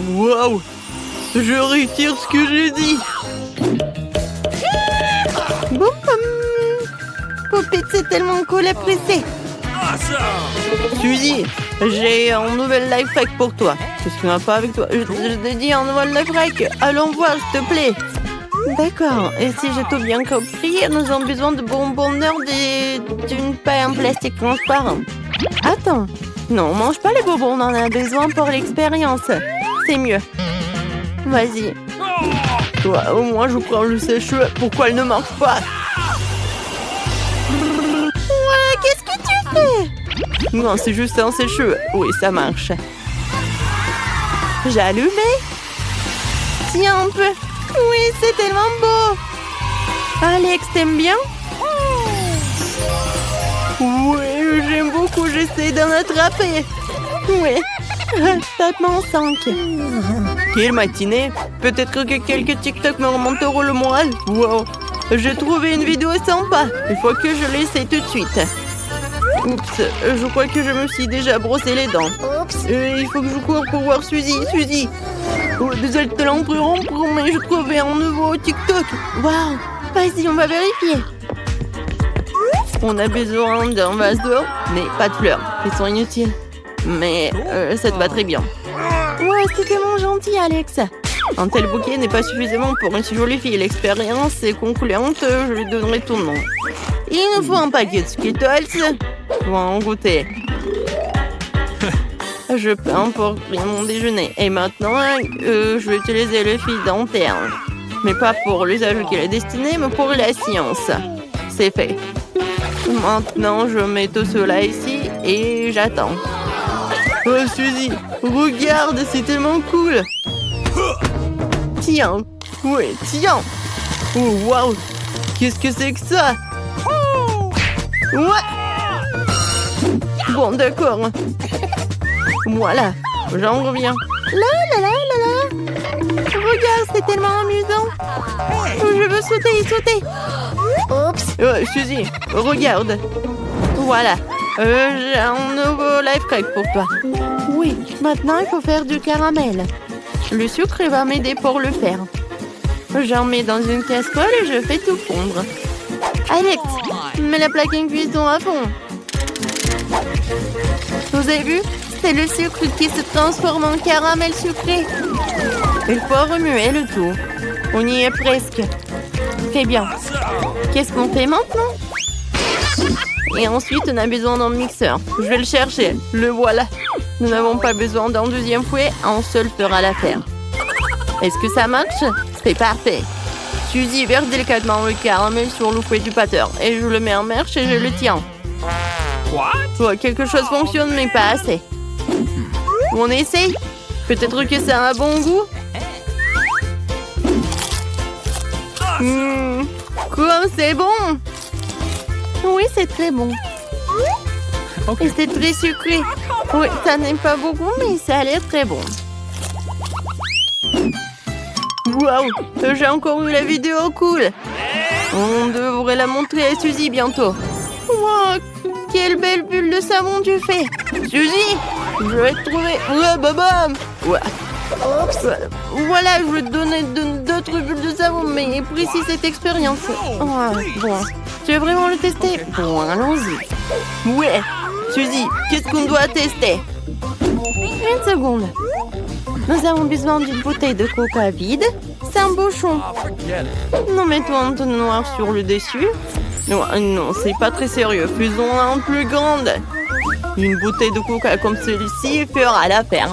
Waouh! Je retire ce que j'ai dit. Boum, boum. Poupette, c'est tellement cool à presser. Suzy, j'ai un nouvel life hack pour toi. Qu'est-ce qui va pas avec toi? Je t'ai dit un nouvel life hack. Allons voir, s'il te plaît. D'accord. Et si j'ai tout bien compris, nous avons besoin de bonbonneurs d'une paille en plastique transparent. Attends. Non, on mange pas les bonbons, on en a besoin pour l'expérience. C'est mieux. Vas-y. Toi, au moins, je prends le sèche-cheveux. Pourquoi elle ne marche pas? Ouais, qu'est-ce que tu fais? Non, c'est juste un sèche-cheveux. Oui, ça marche. J'ai allumé. Tiens un peu. Oui, c'est tellement beau. Alex, t'aimes bien? Oui, j'aime beaucoup. J'essaie d'en attraper. Oui. Tape-moi en 5. Quelle matinée. Peut-être que quelques TikTok me remonteront le moral. Wow. J'ai trouvé une vidéo sympa. Il faut que je l'essaie tout de suite. Oups, je crois que je me suis déjà brossé les dents. Il faut que je cours pour voir Suzy. Suzy. Oh, désolé de te l'interrompre, mais je trouvais un nouveau TikTok. Waouh. Vas-y, on va vérifier. On a besoin d'un vase d'eau, mais pas de fleurs. Ils sont inutiles. Mais ça te va très bien. Ouais, c'est tellement gentil, Alex. Un tel bouquet n'est pas suffisamment pour une si jolie fille. L'expérience est concluante, je lui donnerai ton nom. Il nous faut un paquet de Skittles. Pour en goûter. Je peins pour mon déjeuner. Et maintenant, je vais utiliser le fil dentaire. Mais pas pour l'usage qu'il est destiné, mais pour la science. C'est fait. Maintenant, je mets tout cela ici et j'attends. Oh, Suzy, regarde, c'est tellement cool. Tiens. Oui, tiens. Oh, waouh. Qu'est-ce que c'est que ça? Ouais. Bon, d'accord. Voilà, j'en reviens. Là. Regarde, c'est tellement amusant. Je veux sauter. Oups. Suzy, regarde. Voilà. J'ai un nouveau life hack pour toi. Oui, maintenant il faut faire du caramel. Le sucre va m'aider pour le faire. J'en mets dans une casserole et je fais tout fondre. Alex, mets la plaque en cuisson à fond. Vous avez vu? C'est le sucre qui se transforme en caramel sucré. Il faut remuer le tout. On y est presque. Très bien. Qu'est-ce qu'on fait maintenant? Et ensuite, on a besoin d'un mixeur. Je vais le chercher. Le voilà. Nous n'avons pas besoin d'un deuxième fouet. Un seul fera l'affaire. Est-ce que ça marche? C'est parfait. Suzy verse délicatement le caramel sur le fouet du batteur. Et je le mets en marche et je le tiens. Ouais, quelque chose fonctionne, mais pas assez. On essaye? Peut-être que ça a un bon goût? Comme c'est bon! Oui, c'est très bon. Et c'est très sucré. Oui, ça n'est pas beaucoup, mais ça a l'air très bon. Waouh! J'ai encore eu la vidéo cool! On devrait la montrer à Suzy bientôt. Wow! Quelle belle bulle de savon tu fais! Suzy! Je vais te trouver! Ouais, babam! Ouais. Oups. Voilà, je vais te donner d'autres bulles de savon, mais précis cette expérience. Ouais, bon. Tu veux vraiment le tester? Bon, allons-y. Ouais. Suzy, qu'est-ce qu'on doit tester? Une seconde. Nous avons besoin d'une bouteille de coca vide. C'est un bouchon. Nous mettons un ton noir sur le dessus. Non, c'est pas très sérieux. Faisons-la en plus grande. Une bouteille de coca comme celui-ci fera l'affaire.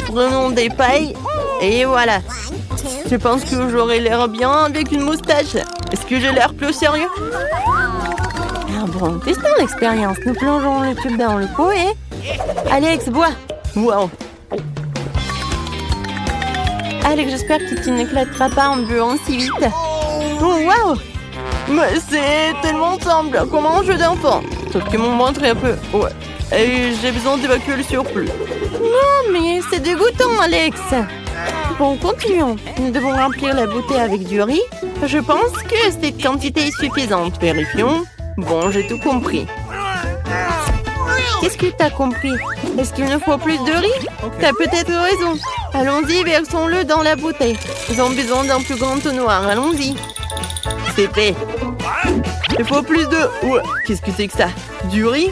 Prenons des pailles et voilà. Je pense que j'aurai l'air bien avec une moustache. Est-ce que j'ai l'air plus sérieux? Ah bon, testons l'expérience. Nous plongeons le tube dans le pot et... Alex, bois. Wow. Alex, j'espère que tu n'éclateras pas en buvant si vite. Oh, wow. Mais c'est tellement simple, comme un jeu d'enfant. Sauf que mon ventre est un peu... Ouais. Et j'ai besoin d'évacuer le surplus. Non, mais c'est dégoûtant, Alex. Bon, continuons. Nous devons remplir la bouteille avec du riz. Je pense que cette quantité est suffisante. Vérifions. Bon, j'ai tout compris. Qu'est-ce que t'as compris? Est-ce qu'il nous faut plus de riz? T'as peut-être raison. Allons-y, versons-le dans la bouteille. Ils ont besoin d'un plus grand tonnoir. Allons-y. C'est fait. Il faut plus de... Ouais, qu'est-ce que c'est que ça? Du riz?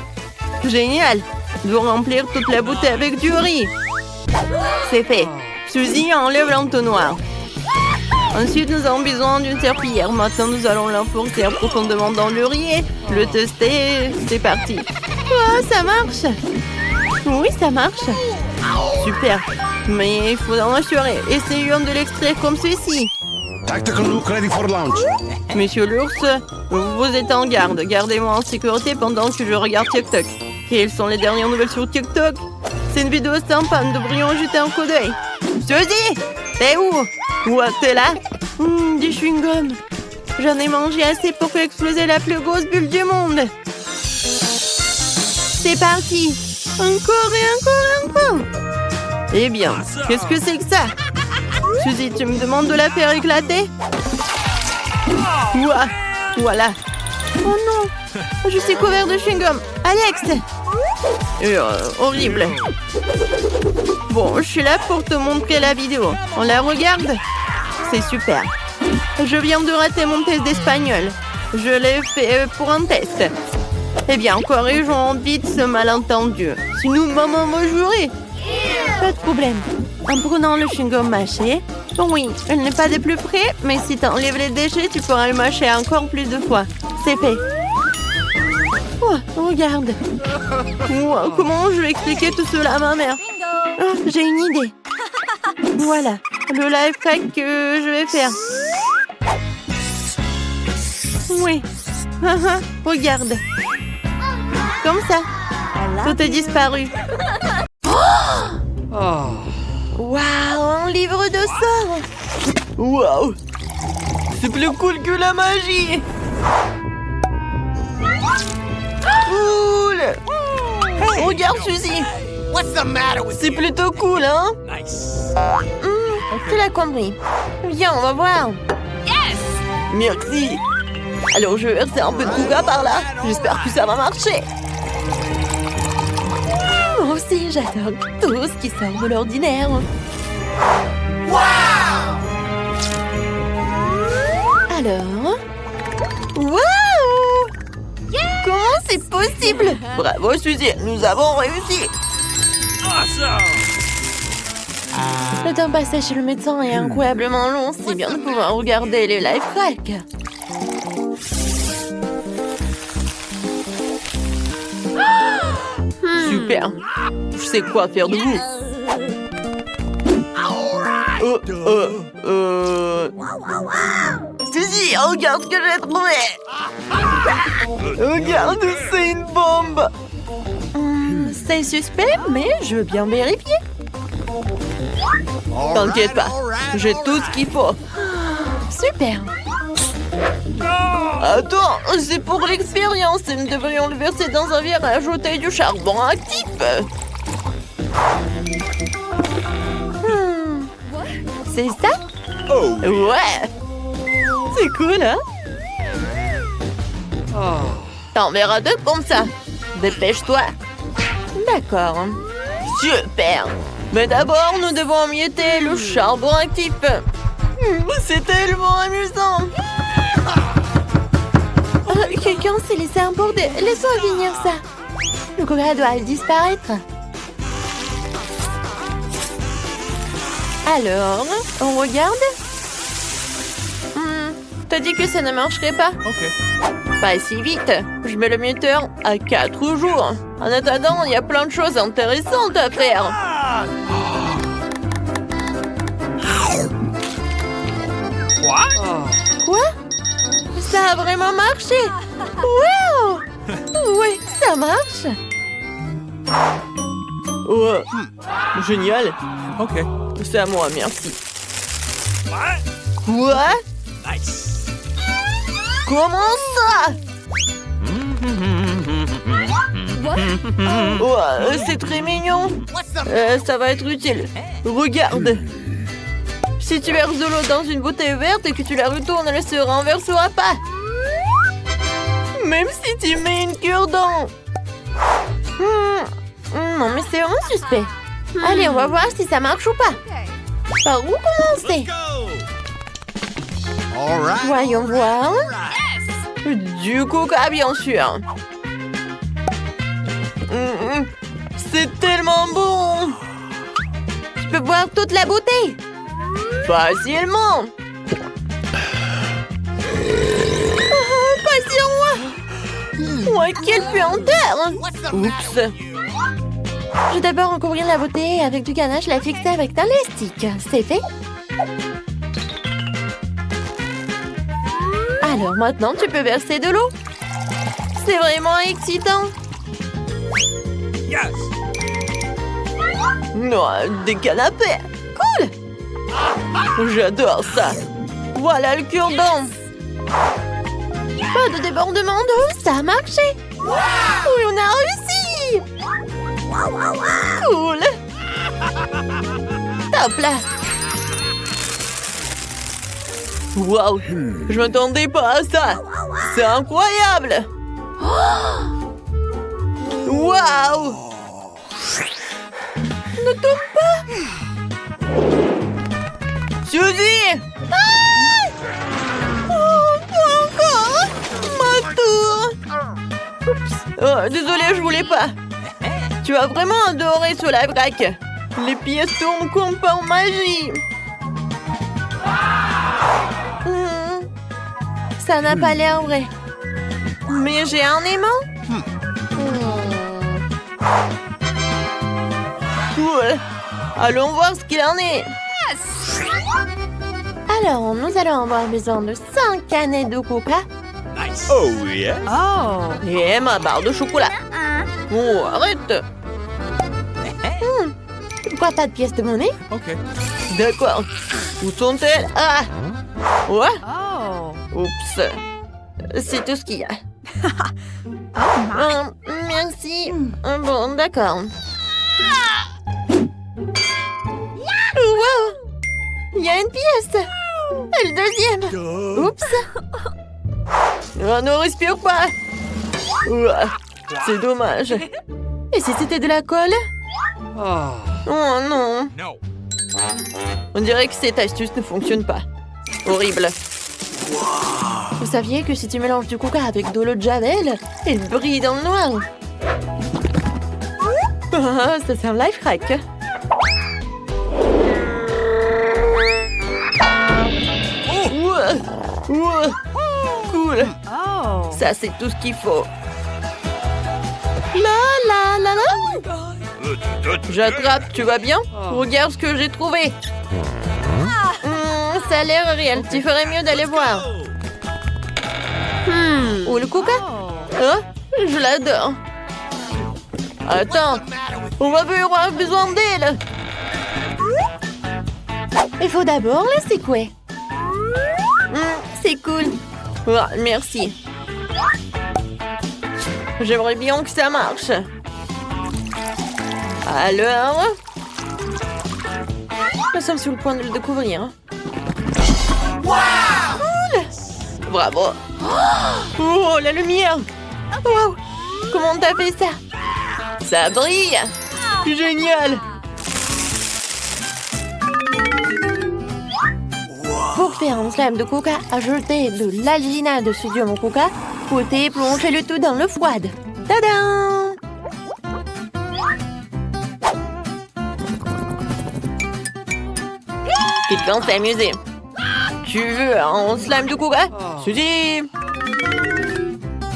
Génial. Je dois remplir toute la bouteille avec du riz. C'est fait. Suzy, enlève l'entonnoir. Ensuite, nous avons besoin d'une serpillière. Maintenant, nous allons l'enfoncer profondément dans le riz et le tester. C'est parti. Oh, ça marche. Oui, ça marche. Super. Mais il faut en assurer. Essayons de l'extraire comme ceci. Tactical look ready for launch. Monsieur l'ours, vous êtes en garde. Gardez-moi en sécurité pendant que je regarde TikTok. Quelles sont les dernières nouvelles sur TikTok? C'est une vidéo sympa, nous devrions jeter un coup d'œil. Suzy, t'es où? Ouais, t'es là? Du chewing-gum. J'en ai mangé assez pour faire exploser la plus grosse bulle du monde. C'est parti. Encore et encore et encore. Eh bien, qu'est-ce que c'est que ça? Suzy, tu me demandes de la faire éclater? Ouah, voilà. Oh non, je suis couvert de chewing-gum. Alex! Horrible. Bon, je suis là pour te montrer la vidéo. On la regarde? C'est super. Je viens de rater mon test d'espagnol. Je l'ai fait pour un test. Eh bien, corrigeons vite ce malentendu. Sinon, maman va jurer. Pas de problème. En prenant le chewing-gum mâché, oui, il n'est pas des plus frais, mais si tu enlèves les déchets, tu pourras le mâcher encore plus de fois. C'est fait. Oh, regarde. Wow, comment je vais expliquer tout cela à ma mère? Oh, j'ai une idée. Voilà, le life hack que je vais faire. Oui. Regarde. Comme ça. Tout est disparu. Waouh, un livre de sorts. Waouh. C'est plus cool que la magie. Cool. Hey. Regarde, Suzy. What's the matter with C'est plutôt cool, hein? Nice. Tu l'as compris. Viens, on va voir. Yes! Merci. Alors, je vais verser un peu de coca par là. J'espère que ça va marcher. Moi aussi, j'adore tout ce qui sort de l'ordinaire. Wow! Alors... Waouh! Comment c'est possible? Bravo, Suzy, nous avons réussi. Awesome! Le temps passé chez le médecin est incroyablement long. C'est bien de pouvoir regarder les life hacks. Super. Je sais quoi faire de vous. Suzy, regarde ce que j'ai trouvé. Regarde, c'est une bombe. C'est suspect, mais je veux bien vérifier. T'inquiète pas, j'ai tout ce qu'il faut. Super. Attends, c'est pour l'expérience. Nous devrions le verser dans un verre et ajouter du charbon actif. C'est ça? Oh! Ouais. C'est cool, hein? T'en verras deux comme ça. Dépêche-toi. D'accord. Super. Mais d'abord, nous devons emietter le charbon actif. C'est tellement amusant. Quelqu'un s'est laissé emporter. Laissons venir ça. Le coca doit disparaître. Alors, on regarde. T'as dit que ça ne marcherait pas? Ok. Pas si vite. Je mets le minuteur à 4 jours. En attendant, il y a plein de choses intéressantes à faire. Quoi? Ça a vraiment marché! Wow! Oui, ça marche! Ouais. Génial! Ok. C'est à moi, merci. Quoi? Nice. Comment ça? Ouais, c'est très mignon. Ça va être utile. Regarde. Si tu verses de l'eau dans une bouteille verte et que tu la retournes, elle se renversera pas. Même si tu mets une cure-dent. Non, mais c'est vraiment suspect. Allez, on va voir si ça marche ou pas. Par où commencer? All right. Voyons voir. Du coca, bien sûr. C'est tellement bon. Je peux boire toute la bouteille. Facilement. Pas sur moi. Ouais, quelle puanteur. Oups. Je vais d'abord recouvrir la bouteille avec du ganache et la fixer avec un élastique. C'est fait. Alors maintenant, tu peux verser de l'eau. C'est vraiment excitant. Yes. Non, des canapés. Cool. J'adore ça. Voilà le cure-dent. Pas de débordement d'eau, ça a marché. Oui, on a réussi. Cool. Top là. Wow, je m'attendais pas à ça. C'est incroyable. Wow. Ne tombe pas. Suzy. Oh, pas encore. Ma tour. Oups. Oh, désolée, je voulais pas. Tu as vraiment adoré ce live hack. Les pièces tournent comme par magie. Ça n'a pas l'air vrai. Mais j'ai un aimant. Cool. Allons voir ce qu'il en est. Alors, nous allons avoir besoin de 5 canettes de coca. Nice. Oh, yes. Et ma barre de chocolat. Oh, arrête. Pourquoi pas de pièces de monnaie? Okay. D'accord. Où sont-elles? Ah! Ouais? Oups. C'est tout ce qu'il y a. Merci. Bon, d'accord. Wow! Il y a une pièce. Et le deuxième. Oups. Oh, ne respire pas. Ouah, c'est dommage. Et si c'était de la colle? Oh non. No. On dirait que cette astuce ne fonctionne pas. Horrible. Vous saviez que si tu mélanges du coca avec de l'eau de Javel, il brille dans le noir. Ah, ça c'est un life hack. Ouah, ouah, cool. Ça c'est tout ce qu'il faut. La la la la. J'attrape, tu vas bien? Regarde ce que j'ai trouvé. Ça a l'air réel. Tu ferais mieux d'aller voir. Où le coca? Hein? Je l'adore. Attends, on va plus avoir besoin d'elle. Il faut d'abord la secouer. C'est cool. Ah, merci. J'aimerais bien que ça marche. Alors, nous sommes sur le point de le découvrir. Cool. Bravo. Oh, la lumière. Wow. Comment t'as fait ça? Ça brille. Génial. Pour faire un slime de coca, ajoutez de l'alginate de sodium au coca. Fouettez et plongez le tout dans l'eau froide. Tadam! Quelqu'un s'est amusé. Tu veux un slime de coca? Suzy!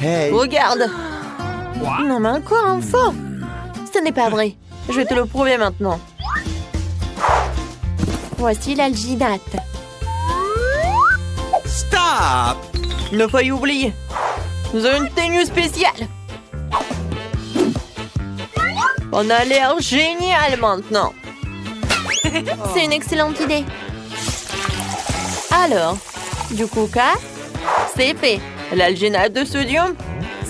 Hey. Regarde! Non mais encore un faux! Ce n'est pas vrai. Je vais te le prouver maintenant. Voici l'alginate. Stop. Il a failli oublier. Nous avons une tenue spéciale. On a l'air génial maintenant. C'est une excellente idée. Alors, du coca, c'est fait. L'alginate de sodium,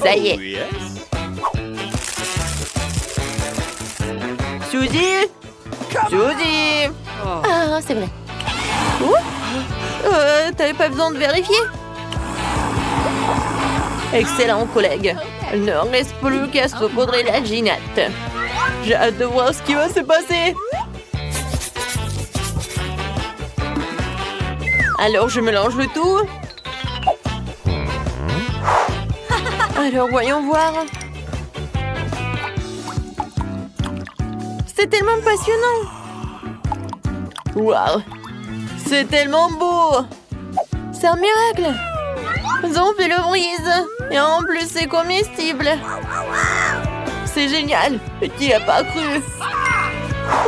ça y est. Oh, yes. Suzy! Suzy! Ah, c'est vrai. T'avais pas besoin de vérifier? Excellent, collègue. Il ne reste plus qu'à saupoudrer la ginette. J'ai hâte de voir ce qui va se passer. Alors, je mélange le tout. Alors, voyons voir. C'est tellement passionnant. Waouh! C'est tellement beau! C'est un miracle! Ils ont fait le brise! Et en plus, c'est comestible! C'est génial! Qui a pas cru?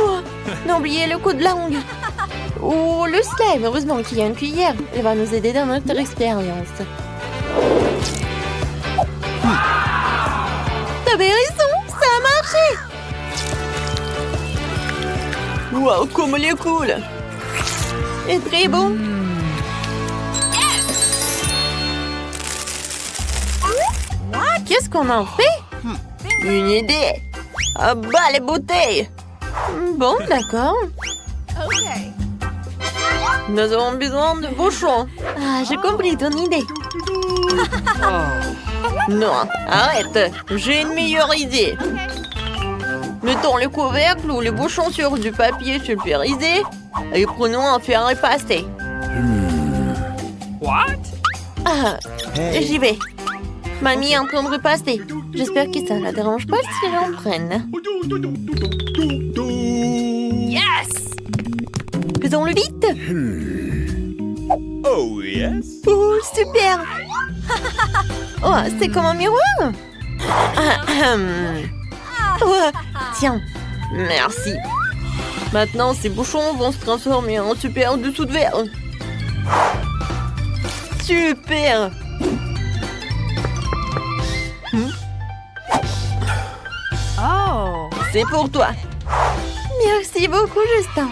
Oh, n'oubliez le coup de langue! Oh, le slime! Heureusement qu'il y a une cuillère. Elle va nous aider dans notre expérience. T'avais raison! Ça a marché! Wow, comme elle est cool! Et très bon! Qu'est-ce qu'on en fait? Une idée! Ah bah les bouteilles! Bon, d'accord. Nous avons besoin de bouchons. Ah, j'ai compris ton idée. Non, arrête! J'ai une meilleure idée. Mettons le couvercle ou le bouchon sur du papier sulfurisé et prenons un fer à repasser. What? Ah, Hey. j'y vais. Mamie est en train de repasser. J'espère que ça ne la dérange pas si j'en prenne. Yes! Faisons-le vite. Oh yes! Oh, super. Oh, c'est comme un miroir. Oh, tiens, merci. Maintenant, ces bouchons vont se transformer en super dessous de verre. Super. Oh. C'est pour toi. Merci beaucoup, Justin.